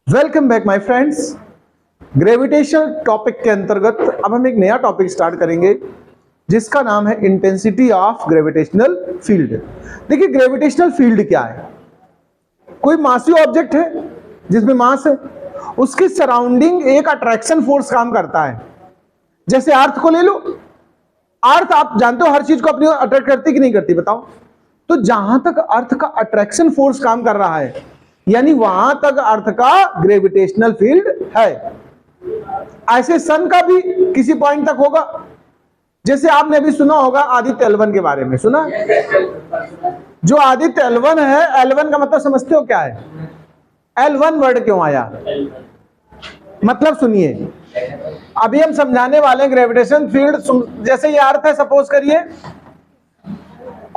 Welcome back my friends. Gravitational topic के अंतर्गत अब हम एक नया टॉपिक स्टार्ट करेंगे जिसका नाम है इंटेंसिटी ऑफ ग्रेविटेशनल फील्ड। देखिए, ग्रेविटेशनल फील्ड क्या है? कोई मासिव ऑब्जेक्ट है जिसमें मास है, उसकी सराउंडिंग एक अट्रैक्शन फोर्स काम करता है। जैसे अर्थ को ले लो, अर्थ आप जानते हो हर चीज को अपनी ओर अट्रैक्ट करती कि नहीं करती, बताओ। तो जहां तक अर्थ का अट्रैक्शन फोर्स काम कर रहा है, यानी वहां तक अर्थ का ग्रेविटेशनल फील्ड है। ऐसे सन का भी किसी पॉइंट तक होगा। जैसे आपने अभी सुना होगा आदित्य L1 के बारे में, सुना? जो आदित्य L1 है, L1 का मतलब समझते हो क्या है? L1 वर्ड क्यों आया? मतलब सुनिए, अभी हम समझाने वाले हैं ग्रेविटेशन फील्ड। जैसे ये अर्थ है सपोज करिए,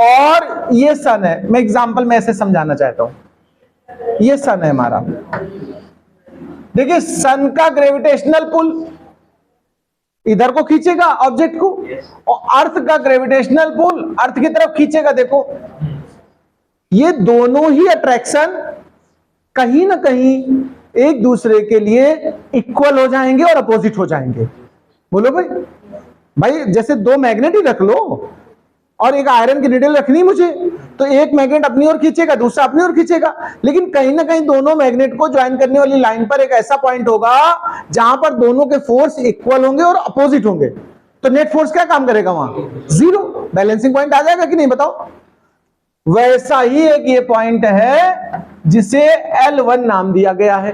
और ये सन है। मैं एग्जांपल में ऐसे समझाना चाहता हूं। ये सन है हमारा। देखिए, सन का ग्रेविटेशनल पुल इधर को खींचेगा ऑब्जेक्ट को, और अर्थ का ग्रेविटेशनल पुल अर्थ की तरफ खींचेगा। देखो, ये दोनों ही अट्रैक्शन कहीं ना कहीं एक दूसरे के लिए इक्वल हो जाएंगे और अपोजिट हो जाएंगे। बोलो भाई जैसे दो मैग्नेट ही रख लो और एक आयरन की नीडल रखनी मुझे, तो एक मैग्नेट अपनी ओर खींचेगा, दूसरा अपनी ओर खींचेगा, लेकिन कहीं ना कहीं दोनों मैग्नेट को ज्वाइन करने वाली लाइन पर एक ऐसा पॉइंट होगा जहां पर दोनों के फोर्स इक्वल होंगे और अपोजिट होंगे। तो नेट फोर्स क्या काम करेगा? वहां जीरो, बैलेंसिंग पॉइंट आ जाएगा कि नहीं, बताओ। वैसा ही एक ये पॉइंट है जिसे L1 नाम दिया गया है।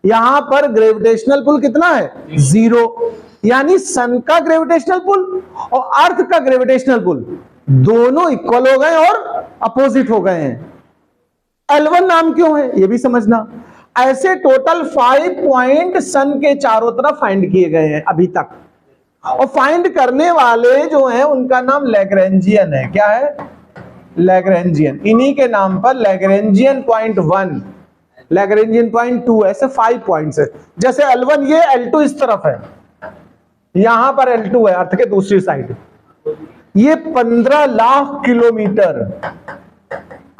यहां पर ग्रेविटेशनल पुल कितना है? जीरो। यानी सन का ग्रेविटेशनल पुल और अर्थ का ग्रेविटेशनल पुल दोनों इक्वल हो गए और अपोजिट हो गए हैं। L1 नाम क्यों है ये भी समझना। ऐसे टोटल 5 पॉइंट सन के चारों तरफ फाइंड किए गए हैं अभी तक, और फाइंड करने वाले जो हैं उनका नाम लैग्रेंजियन है। क्या है? लैग्रेंजियन। इन्हीं के नाम पर लैग्रेंजियन पॉइंट 1, लैग्रेंजियन पॉइंट 2, ऐसे 5 पॉइंट्स है। जैसे L1, ये L2 इस तरफ है, यहां पर L2 है अर्थ के दूसरी साइड। ये 15 लाख किलोमीटर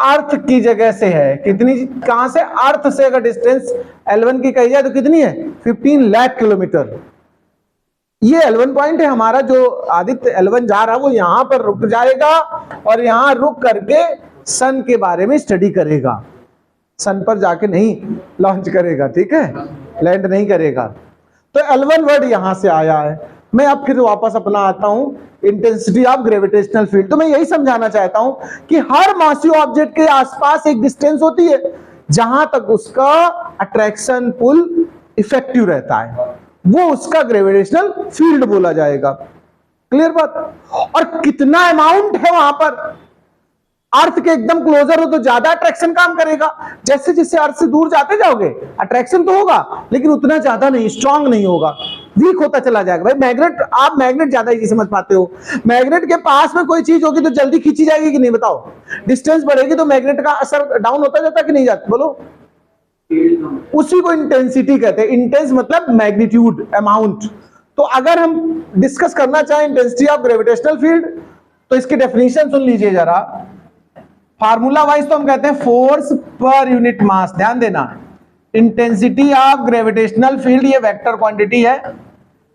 अर्थ की जगह से है। कितनी? कहां से? अर्थ से अगर डिस्टेंस L1 की कही जाए तो कितनी है? 15 लाख किलोमीटर। ये L1 पॉइंट है हमारा। जो आदित्य L1 जा रहा है वो यहां पर रुक जाएगा और यहां रुक करके सन के बारे में स्टडी करेगा। सन पर जाके नहीं लॉन्च करेगा, ठीक है, लैंड नहीं करेगा। तो L1 वर्ड यहां से आया है। मैं अब फिर वापस अपना आता हूं, इंटेंसिटी ऑफ ग्रेविटेशनल फील्ड। तो मैं यही समझाना चाहता हूं कि हर मासिव ऑब्जेक्ट के आसपास एक डिस्टेंस होती है जहां तक उसका अट्रैक्शन पुल इफेक्टिव रहता है, वो उसका ग्रेविटेशनल फील्ड बोला जाएगा। क्लियर बात? और कितना अमाउंट है वहां पर? अर्थ के एकदम क्लोजर हो तो ज्यादा अट्रैक्शन काम करेगा। जैसे जैसे अर्थ से दूर जाते जाओगे अट्रैक्शन तो होगा, लेकिन उतना ज्यादा नहीं, स्ट्रांग नहीं होगा, वीक होता चला जाएगा। भाई मैग्नेट, आप मैग्नेट ज्यादा इजी समझ पाते हो। मैग्नेट के पास में कोई चीज होगी तो जल्दी खींची जाएगी कि नहीं, बताओ। डिस्टेंस बढ़ेगी तो मैग्नेट का असर डाउन होता जाता कि नहीं जाता, बोलो। उसी को इंटेंसिटी कहते हैं। इंटेंस मतलब मैग्नीट्यूड, अमाउंट। तो अगर हम डिस्कस करना चाहें इंटेंसिटी ऑफ ग्रेविटेशनल फील्ड, तो इसकी डेफिनेशन सुन लीजिए जरा। फार्मूला वाइज तो हम कहते हैं फोर्स पर यूनिट मास। ध्यान देना, इंटेंसिटी ऑफ ग्रेविटेशनल फील्ड ये वेक्टर क्वांटिटी है,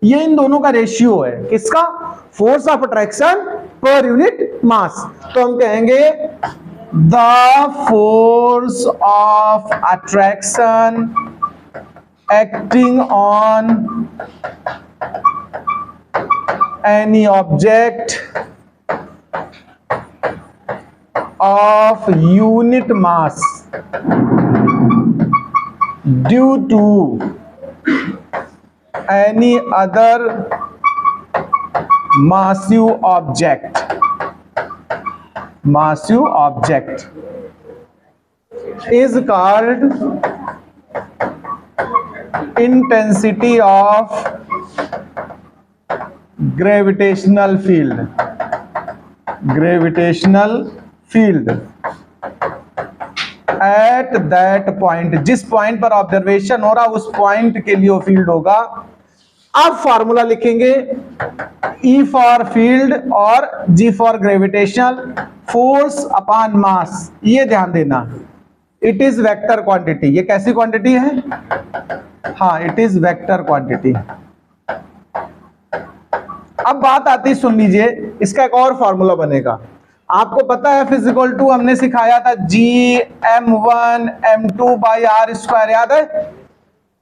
ये इन दोनों का रेशियो है। किसका? Force of attraction per unit mass. तो हम कहेंगे the force of attraction acting on any object of unit mass due to any other massive object is called intensity of gravitational field. Field at that point, जिस point पर observation हो रहा उस point के लिए वो फील्ड होगा। अब फॉर्मूला लिखेंगे, E फॉर फील्ड और G for gravitational force upon mass. ये ध्यान देना, इट इज वेक्टर क्वांटिटी। ये कैसी क्वांटिटी है? हाँ, इट इज वेक्टर क्वांटिटी। अब बात आती है, सुन लीजिए, इसका एक और फॉर्मूला बनेगा। आपको पता है F = हमने सिखाया था Gm1m2/r², याद है?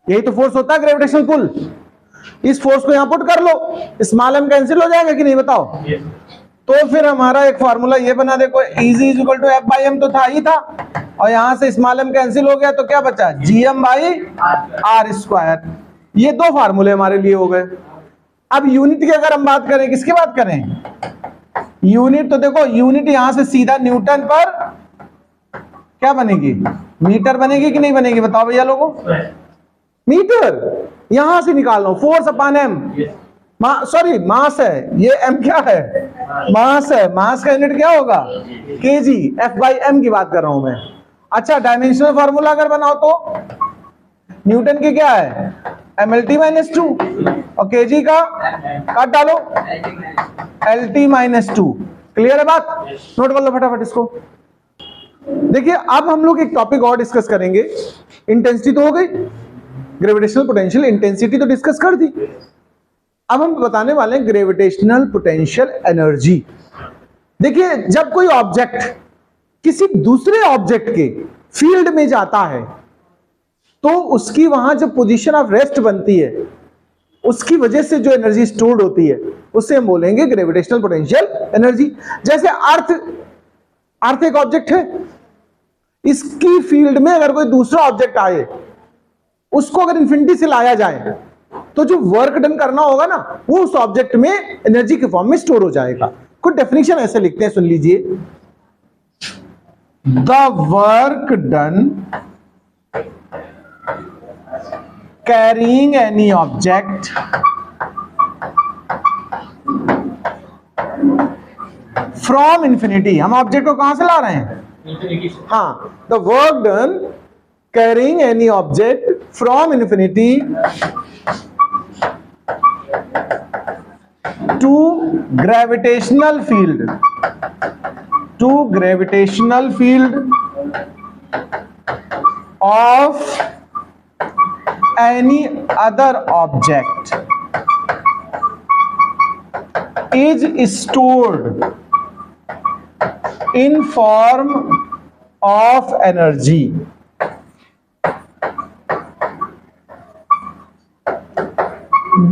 यही तो फोर्स होता है ग्रेविटेशनल पुल। इस फोर्स को यहां पुट कर लो, स्मॉल m कैंसिल हो जाएगा कि नहीं, बताओ? तो फिर हमारा एक फॉर्मूला ये बना, देखो Eg=F/m तो था ही था, और यहां से स्मॉल m कैंसिल हो गया, तो क्या बचा? Gm/r²। ये दो फार्मूले हमारे लिए हो गए। अब यूनिट की अगर हम बात करें, किसकी बात करें? यूनिट। तो देखो यूनिट यहां से सीधा न्यूटन पर क्या बनेगी? मीटर बनेगी कि नहीं बनेगी, बताओ भैया लोगों? मीटर। यहां से निकाल लो, फोर्स अपॉन एम। सॉरी, मास है ये, m क्या है? मास है। मास का यूनिट क्या होगा? kg। F/m की बात कर रहा हूं मैं। अच्छा, डायमेंशनल फार्मूला अगर बनाओ तो न्यूटन की क्या है? mLT-2, और kg का काट डालो LT-2। क्लियर है बात? नोट कर लो फटाफट इसको। देखिए, अब हम लोग एक टॉपिक और डिस्कस करेंगे। इंटेंसिटी तो हो गई, ग्रेविटेशनल पोटेंशियल इंटेंसिटी तो डिस्कस कर दी। अब हम बताने वाले हैं ग्रेविटेशनल पोटेंशियल एनर्जी। देखिए, जब कोई ऑब्जेक्ट किसी दूसरे ऑब्जेक्ट के फील्ड में जाता है, तो उसकी वहां जो पोजीशन ऑफ रेस्ट बनती है, उसकी वजह से जो एनर्जी स्टोर्ड होती है, उसे हम बोलेंगे ग्रेविटेशनल पोटेंशियल एनर्जी। जैसे अर्थ एक ऑब्जेक्ट है, इसकी फील्ड में अगर कोई दूसरा ऑब्जेक्ट आए, उसको अगर इंफिनिटी से लाया जाए, तो जो वर्क डन करना होगा ना, वो उस ऑब्जेक्ट में एनर्जी के फॉर्म में स्टोर हो जाएगा। कुछ डेफिनेशन ऐसे लिखते हैं, सुन लीजिए। The work done carrying any object from infinity. हम ऑब्जेक्ट को कहां से ला रहे हैं? हाँ, the work done carrying any object from infinity to gravitational field of any other object is stored in form of energy.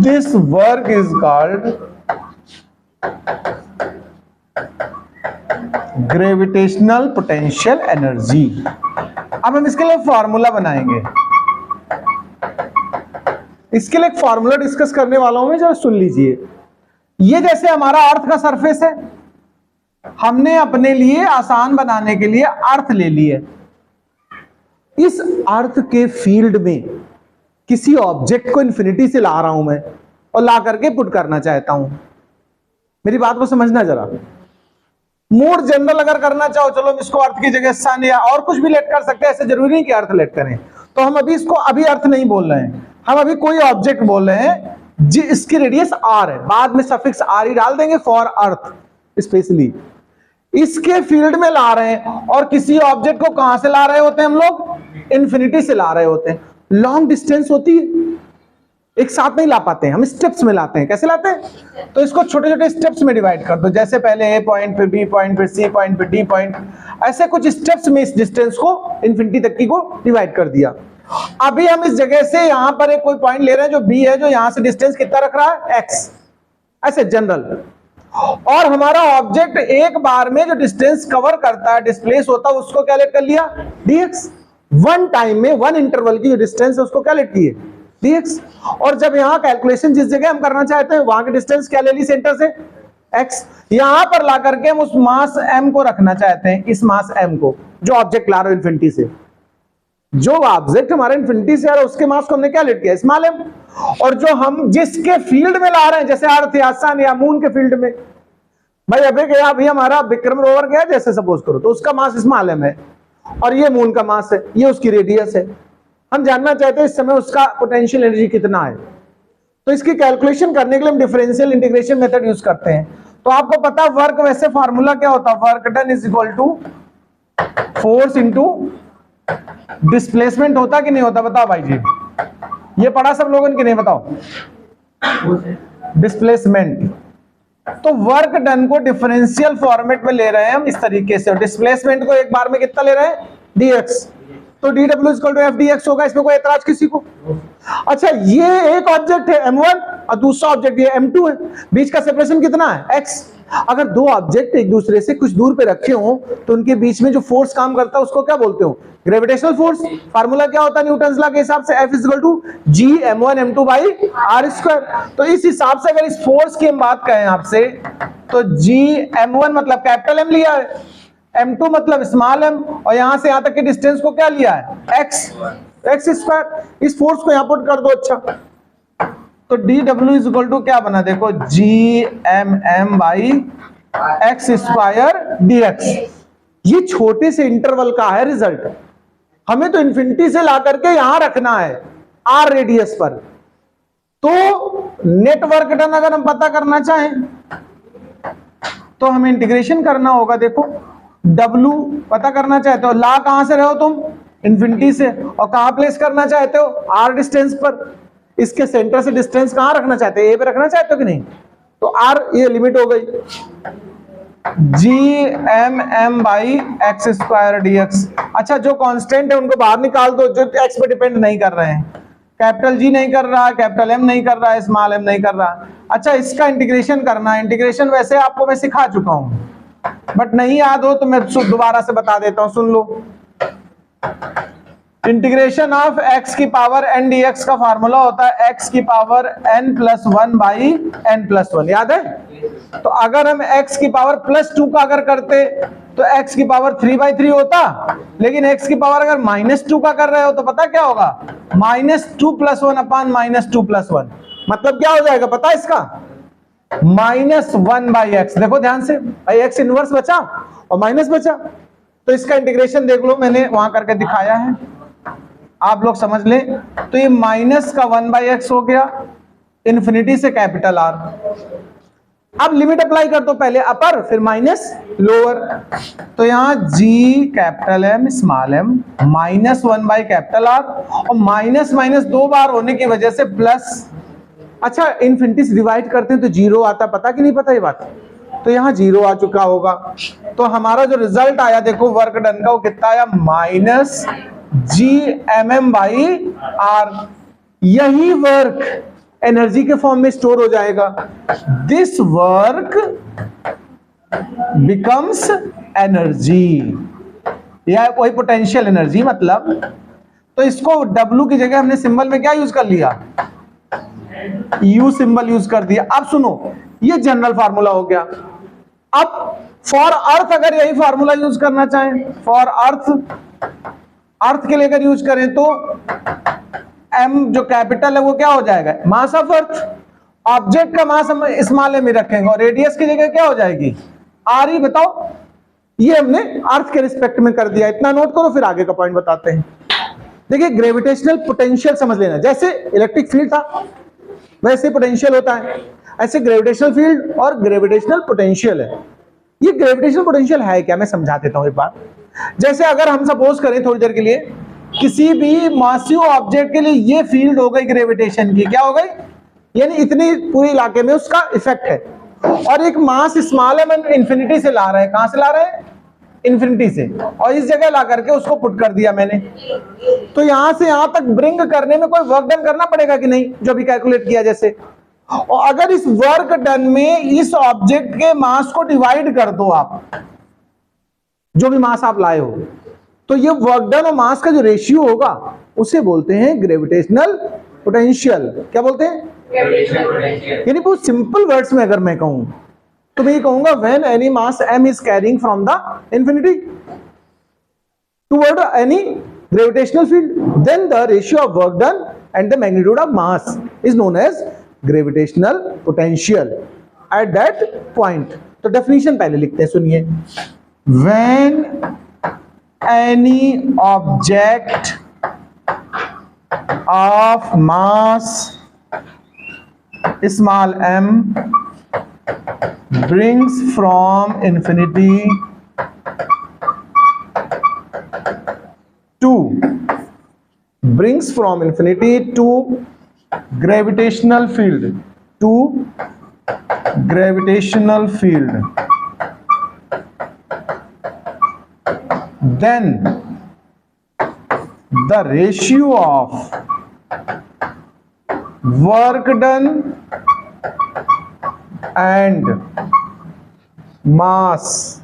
This work is called gravitational potential energy. अब हम इसके लिए फॉर्मूला बनाएंगे। इसके लिए एक फॉर्मूला डिस्कस करने वाला हूं मैं, जरा सुन लीजिए। ये जैसे हमारा अर्थ का सरफेस है, हमने अपने लिए आसान बनाने के लिए अर्थ ले ली है। इस अर्थ के फील्ड में किसी ऑब्जेक्ट को इंफिनिटी से ला रहा हूं मैं, और ला करके पुट करना चाहता हूं। मेरी बात को समझना जरा। मोर जनरल अगर करना चाहो, चलो इसको अर्थ की जगह सन या और कुछ भी लेट कर सकते हैं, ऐसे जरूरी नहीं कि अर्थ लेट करें। तो हम अभी इसको अभी अर्थ नहीं बोल रहे हैं, हम अभी कोई ऑब्जेक्ट बोल रहे हैं जिसकी रेडियस r है, बाद में सफिक्स r ही डाल देंगे फॉर अर्थ स्पेशली। इसके फील्ड में ला रहे हैं, और किसी ऑब्जेक्ट को कहां से ला रहे होते हैं हम लोग? इंफिनिटी से ला रहे होते हैं। लॉन्ग डिस्टेंस होती है, एक साथ नहीं ला पाते हैं, हम स्टेप्स में लाते हैं। कैसे लाते हैं? तो इसको छोटे छोटे स्टेप्स में डिवाइड कर दो। जैसे पहले ए पॉइंट, फिर बी पॉइंट, फिर सी पॉइंट, फिर डी पॉइंट, ऐसे कुछ स्टेप्स में इस डिस्टेंस को इंफिनिटी तक की को डिवाइड कर दिया। अभी हम इस जगह से यहां पर एक कोई पॉइंट ले रहे हैं जो बी है, जो यहां से डिस्टेंस कितना रख रहा है? एक्स, ऐसे जनरल। और हमारा ऑब्जेक्ट एक बार में जो डिस्टेंस कवर करता है, डिस्प्लेस होता है, उसको क्या लेट कर लिया? dx। वन टाइम में, वन इंटरवल की जो डिस्टेंस है उसको क्या लेट किए? dx। और जब यहां कैलकुलेशन जिस जगह हम करना चाहते हैं, वहां की डिस्टेंस क्या ले ली सेंटर से? x। यहां पर ला करके हम उस मास m को रखना चाहते हैं, इस मास m को, जो ऑब्जेक्ट ला रहे हो इंफिनिटी से। जो ऑब्जेक्ट हमारे इंफिनिटी से आ रहा है, उसके मास को हमने क्या लेट किया? Small m। और जो हम जिसके फील्ड में ला रहे हैं, जैसे अर्थ या सन या मून के फील्ड में, भाई अभी गया, अभी हमारा विक्रम रोवर गया जैसे सपोज करो, तो उसका मास स्मॉल m है, और ये मून का मास है, ये उसकी रेडियस है। हम जानना चाहते हैं इस समय उसका पोटेंशियल एनर्जी कितना है। तो इसकी कैलकुलेशन करने के लिए हम डिफरेंशियल इंटीग्रेशन मेथड यूज करते हैं। तो आपको पता है वर्क, वैसे फार्मूला क्या होता है? Work done is equal to force into displacement होता कि नहीं होता, बताओ भाई जी, ये पढ़ा सब लोगों ने कि नहीं, बताओ। डिस्प्लेसमेंट, तो वर्क डन को डिफरेंशियल फॉर्मेट में ले रहे हैं हम इस तरीके से, और डिस्प्लेसमेंट को एक बार में कितना ले रहे हैं, dx, तो dw equal to f dx होगा। इसमें कोई एतराज किसी को? अच्छा, ये एक ऑब्जेक्ट है m1 और दूसरा ऑब्जेक्ट ये m2 है, बीच का सेपरेशन कितना है, x। अगर दो ऑब्जेक्ट एक दूसरे से कुछ दूर पे रखे हो तो उनके बीच में जो फोर्स काम करता है उसको क्या बोलते हो, ग्रेविटेशनल फोर्स। फार्मूला क्या होता है न्यूटन्स लॉ के हिसाब से, F equal to G m1 m2 by r square. तो इस हिसाब से अगर इस फोर्स की हम बात करें आपसे, तो G m1 मतलब कैपिटल M लिया है, m2 मतलब स्मॉल m, और यहां से यहां तक के डिस्टेंस को क्या लिया है, x स्क्वायर। इस फोर्स को यहां पुट कर दो। अच्छा, तो dw इज इक्वल टू क्या बना, देखो gmm by x square dx। ये छोटे से इंटरवल का है रिजल्ट, हमें तो इंफिनिटी से ला करके यहां रखना है r रेडियस पर। तो नेटवर्क डन अगर हम पता करना चाहें तो हमें इंटीग्रेशन करना होगा। देखो w पता करना चाहते हो, ला कहां से रहे हो तुम, इंफिनिटी से, और कहां प्लेस करना चाहते हो, r डिस्टेंस पर। इसके सेंटर से डिस्टेंस कहां रखना चाहते हो, a पे रखना चाहते हो कि नहीं, तो r ये लिमिट हो गई, gmm by x square dx। अच्छा, जो कांस्टेंट है उनको बाहर निकाल दो, जो x पे डिपेंड नहीं कर रहे हैं, कैपिटल G नहीं कर रहा है, कैपिटल M नहीं कर रहा है, स्मॉल m नहीं कर रहा। अच्छा, इसका इंटीग्रेशन करना है। इंटीग्रेशन वैसे आपको मैं सिखा चुका हूं, बट नहीं याद हो तो मैं दोबारा से बता देता हूं, सुन लो। इंटीग्रेशन ऑफ x की पावर n dx का फार्मूला होता है x की power n plus 1 by n plus 1, याद है। तो अगर हम x की पावर प्लस 2 का अगर करते तो x की पावर 3 बाई 3 होता, लेकिन x की पावर अगर माइनस 2 का कर रहे हो तो पता क्या होगा, -2 प्लस 1 अपान -2 प्लस 1, मतलब क्या हो जाएगा पता है इसका, -1 बाई एक्स। देखो ध्यान से भाई, एक्स इनवर्स बचा और माइनस बचा, तो इसका इंटीग्रेशन देख लो, मैंने वहां करके दिखाया है, आप लोग समझ लें। तो ये माइनस का 1 बाई एक्स हो गया, इन्फिनिटी से कैपिटल R। अब लिमिट अप्लाई कर दो, पहले अपर फिर माइनस लोअर, तो यहां G capital M small m -1 by capital R, और माइनस माइनस दो बार होने की वजह से प्लस। अच्छा, इन्फिनिटी से डिवाइड करते हैं तो जीरो आता, पता कि नहीं पता ये बात, तो यहां जीरो आ चुका होगा। तो हमारा जो रिजल्ट आया देखो वर्क डन का, वो कितना आया, -gmm बाई r। यही वर्क एनर्जी के फॉर्म में स्टोर हो जाएगा, दिस वर्क बिकम्स एनर्जी, या वही पोटेंशियल एनर्जी मतलब। तो इसको W की जगह हमने सिंबल में क्या यूज कर लिया, U सिंबल यूज कर दिया। अब सुनो, ये जनरल फार्मूला हो गया। अब फॉर अर्थ अगर यही फार्मूला यूज करना चाहें, फॉर अर्थ के लिए अगर यूज करें तो m जो कैपिटल है वो क्या हो जाएगा, मास ऑफ अर्थ। ऑब्जेक्ट का मास हम स्मॉल m ही रखेंगे, और रेडियस की जगह क्या हो जाएगी, r ही। बताओ, ये हमने अर्थ के रिस्पेक्ट में कर दिया, इतना नोट करो, फिर आगे का पॉइंट बताते हैं। देखिए, ग्रेविटेशनल पोटेंशियल समझ लेना, जैसे इलेक्ट्रिक फील्ड था वैसे पोटेंशियल होता है, ऐसे ग्रेविटेशनल फील्ड और ग्रेविटेशनल पोटेंशियल है। ये ग्रेविटेशनल पोटेंशियल है क्या, मैं समझा देता हूं एक बार। जैसे अगर हम सपोज करें थोड़ी देर के लिए, किसी भी मासिव ऑब्जेक्ट के लिए ये फील्ड हो गई ग्रेविटेशन की, क्या हो गई, यानी इतनी पूरे इलाके में उसका इफेक्ट है, और एक मास स्मॉल m इंफिनिटी से ला रहे हैं, कहां से ला रहे हैं, इंफिनिटी से, और इस जगह ला करके उसको पुट कर दिया मैंने। तो यहां से यहां तक ब्रिंग करने में कोई वर्क डन करना पड़ेगा कि नहीं, जो भी कैलकुलेट किया जैसे। और अगर इस वर्क डन में इस ऑब्जेक्ट के मास को डिवाइड कर दो आप, जो भी मास आप लाए हो, तो ये वर्क डन और मास का जो रेशियो होगा उसे बोलते हैं ग्रेविटेशनल पोटेंशियल। क्या बोलते हैं, यानी बहुत सिंपल वर्ड्स में अगर मैं कहूं तो मैं ये कहूंगा, when any mass m is carrying from the infinity toward any gravitational field, then the ratio of work done and the magnitude of mass is known as gravitational potential at that point। तो definition पहले लिखते हैं, सुनिए। When any object of mass small m brings from infinity to brings from infinity to gravitational field, then the ratio of work done and mass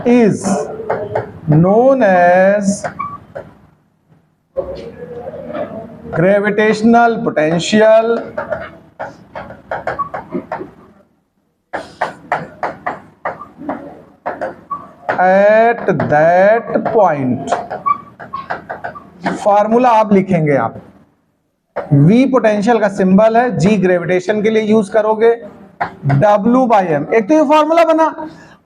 is known as gravitational potential at that point. Formula आप लिखेंगे, आप V potential का symbol है, G gravitation के लिए use करोगे, W/m। एक तो ये फॉर्मूला बना।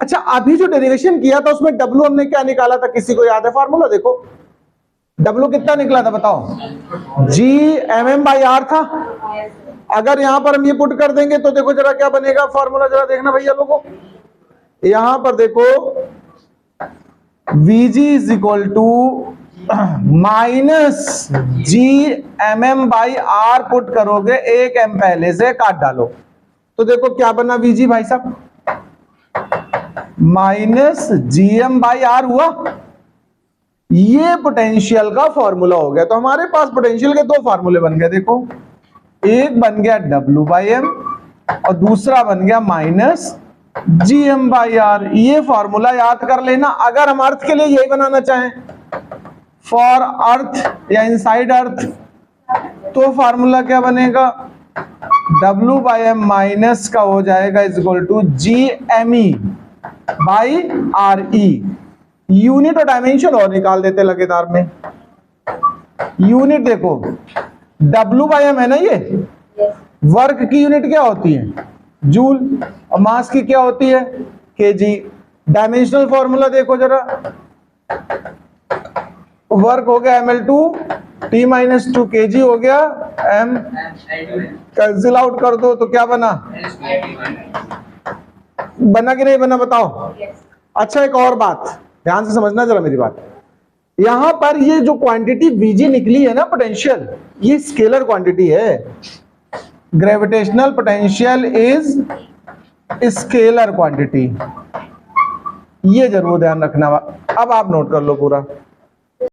अच्छा, अभी जो डेरिवेशन किया था उसमें W हमने क्या निकाला था, किसी को याद है फॉर्मूला? देखो W कितना निकला था बताओ, G/m/r था। अगर यहां पर हम ये पुट कर देंगे तो देखो जरा क्या बनेगा फॉर्मूला, जरा देखना भैया लोगों, यहां पर देखो Vg is equal to minus G/m/r put करोगे, 1 m पहले से काट डालो तो देखो क्या बना Vg भाई साहब, माइनस Gm/r हुआ। ये पोटेंशियल का फॉर्मूला हो गया। तो हमारे पास पोटेंशियल के दो फॉर्मूले बन गए, देखो एक बन गया W/m और दूसरा बन गया माइनस Gm/r। ये फॉर्मूला याद कर लेना। अगर हम अर्थ के लिए यही बनाना चाहें, फॉर अर्थ या इनसाइड अर्थ, तो फॉर्मूला क्या बनेगा, W/m माइनस का हो जाएगा is equal to Gme/re। Unit और डायमेंशन और निकाल देते लगेदार में। यूनिट देखो W/m है ना, ये वर्क की यूनिट क्या होती है, जूल, और मास की क्या होती है, केजी। डायमेंशनल फॉर्मूला देखो जरा, वर्क हो गया ml2 t-2 kg हो गया m, कैंसिल आउट कर दो तो क्या बना, बना कि नहीं बना बताओ। अच्छा, एक और बात ध्यान से समझना जरा मेरी बात, यहां पर ये जो क्वांटिटी Vg निकली है ना पोटेंशियल, ये स्केलर क्वांटिटी है। Gravitational potential is scalar quantity, ये जरूर ध्यान रखना। अब आप नोट कर लो पूरा।